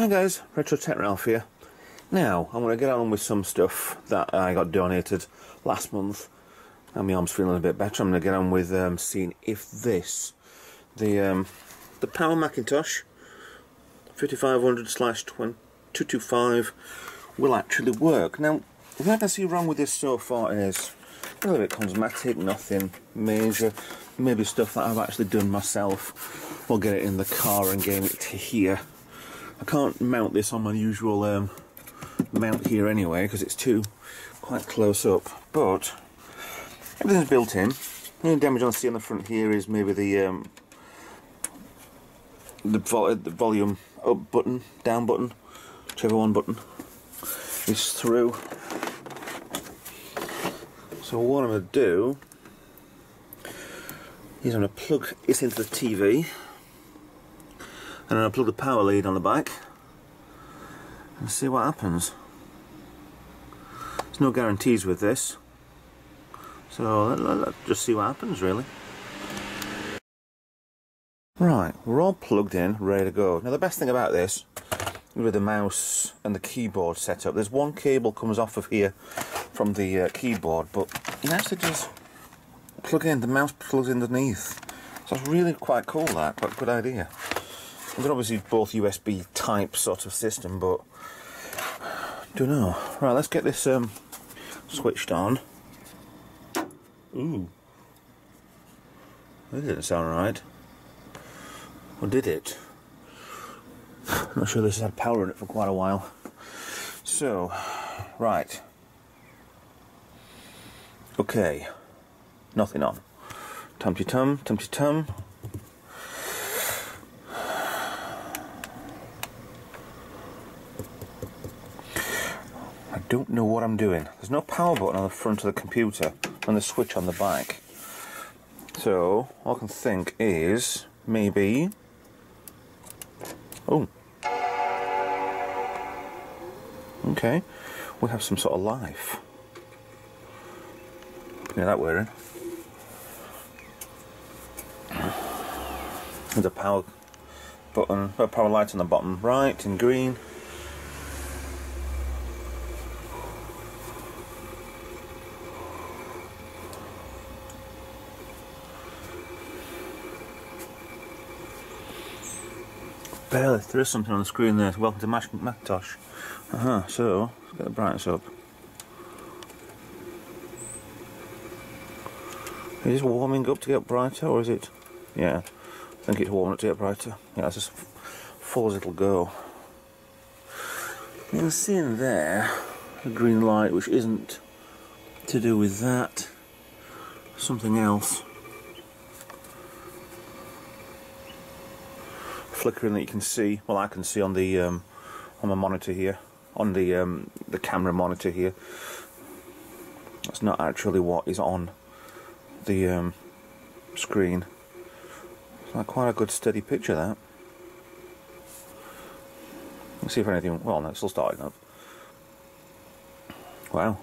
Hi guys, Retro Tech Ralph here. Now, I'm going to get on with some stuff that I got donated last month, and my arm's feeling a bit better. I'm going to get on with seeing if this, the Power Macintosh 5500/225 will actually work. Now, the thing I can see wrong with this so far is a little bit cosmetic, nothing major. Maybe stuff that I've actually done myself. We'll get it in the car and game it to here. I can't mount this on my usual mount here anyway because it's quite close up, but everything's built in. The only damage I see on the front here is maybe the volume up button, down button, whichever one button is through. So what I'm going to do is I'm going to plug this into the TV. And then I'll plug the power lead on the back and see what happens. There's no guarantees with this, so let's just see what happens really. Right, we're all plugged in, ready to go. Now the best thing about this, with the mouse and the keyboard setup, there's one cable comes off of here from the keyboard, but you actually just plug in, the mouse plugs in underneath. So it's really quite cool, that, quite a good idea. They're obviously both USB type sort of system, but don't know. Right, let's get this switched on. Ooh, that didn't sound right. Or did it? I'm not sure this has had power in it for quite a while. So, right. Okay, nothing on. Tum-ti-tum, tum-ti-tum. I don't know what I'm doing. There's no power button on the front of the computer and the switch on the back. So all I can think is maybe, oh, okay, we have some sort of life. Yeah, that we're in. There's a power button, a power light on the bottom right in green. Barely, there is something on the screen there. Welcome to Macintosh. So, let's get the brightness up. Is this warming up to get brighter, or is it? Yeah, I think it's warming up to get brighter. Yeah, it's just full as it'll go. You can see in there a green light, which isn't to do with that. Something else. Flickering that you can see, well I can see on the my monitor here, on the camera monitor here. That's not actually what is on the screen. It's like quite a good steady picture, that. Let's see if anything, well no, it's still starting up. Wow.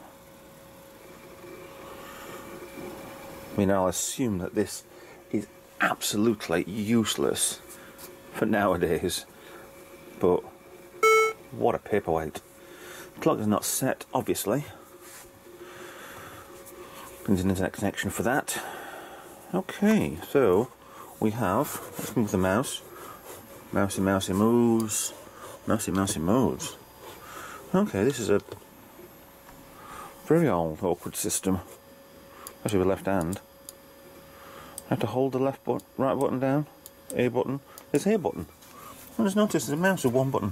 I mean, I'll assume that this is absolutely useless for nowadays, but what a paperweight. The clock is not set, obviously. There's an internet connection for that. Okay, so we have, let's move the mouse. Mousey mousey moves. Mousey mousey moves. Okay, this is a very old awkward system. Especially with left hand. I have to hold the right button down. A button. There's A button. I just noticed there's a mouse with one button.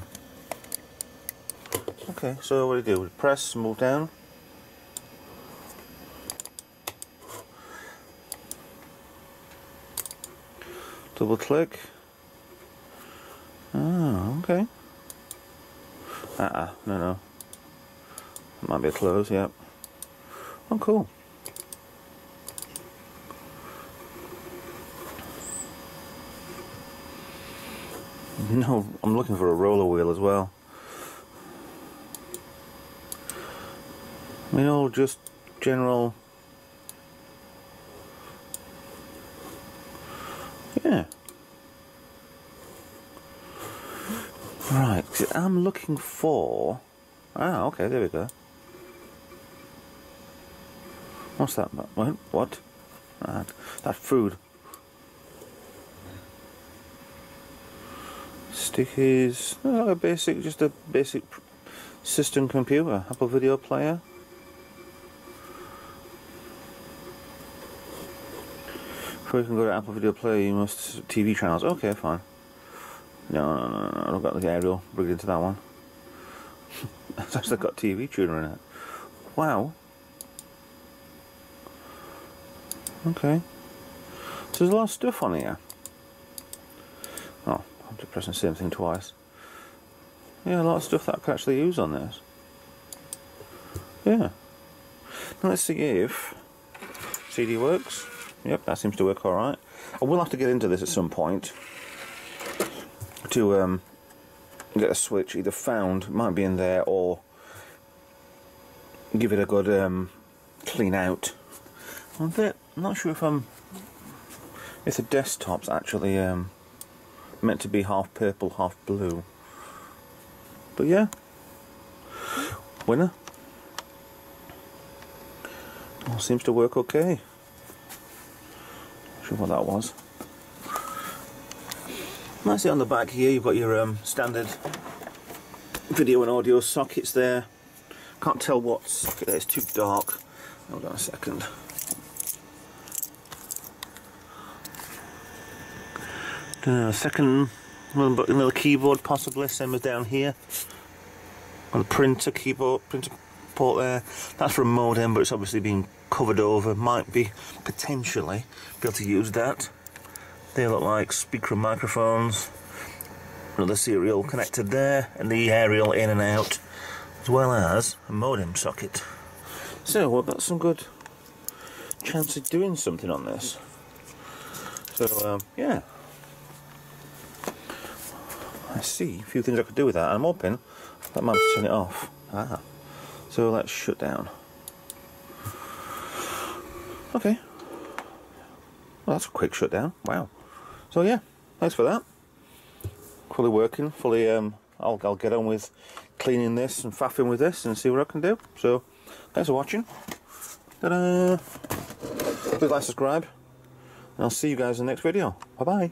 Okay, so what do you do? We press, move down. Double click. Oh, okay. No. That might be a close, yep. Oh, cool. No, I'm looking for a roller wheel as well. I mean, all just general. Yeah. Right, I'm looking for... Ah, okay, there we go. What's that? What? That food. Stickies. Just a basic system computer. Apple video player. Before you can go to Apple video player, you must TV channels. Okay, fine. No, I don't got the aerial rigged into that one. It's actually got TV tuner in it. Wow. Okay. So there's a lot of stuff on here. Oh, I'm just pressing the same thing twice. Yeah, a lot of stuff that I could actually use on this. Yeah. Now let's see if CD works. Yep, that seems to work alright. I will have to get into this at some point to get a switch either found, might be in there, or give it a good clean out. I'm not sure if the desktop's actually meant to be half purple, half blue. But yeah, winner. All seems to work okay. Not sure what that was. That's it on the back here. You've got your standard video and audio sockets there. Can't tell what socket there. It's too dark. Hold on a second. Second, another keyboard possibly, same as down here. On the printer port there. That's for a modem, but it's obviously been covered over. Might be potentially be able to use that. They look like speaker and microphones. Another serial connected there, and the aerial in and out, as well as a modem socket. So we've got some good chance of doing something on this. So yeah. I see a few things I could do with that. I'm hoping that might turn it off. Ah. So let's shut down. Okay. Well, that's a quick shutdown. Wow. So yeah, thanks for that. Fully working, fully I'll get on with cleaning this and faffing with this and see what I can do. So thanks for watching. Ta-da! Please like, subscribe, and I'll see you guys in the next video. Bye bye.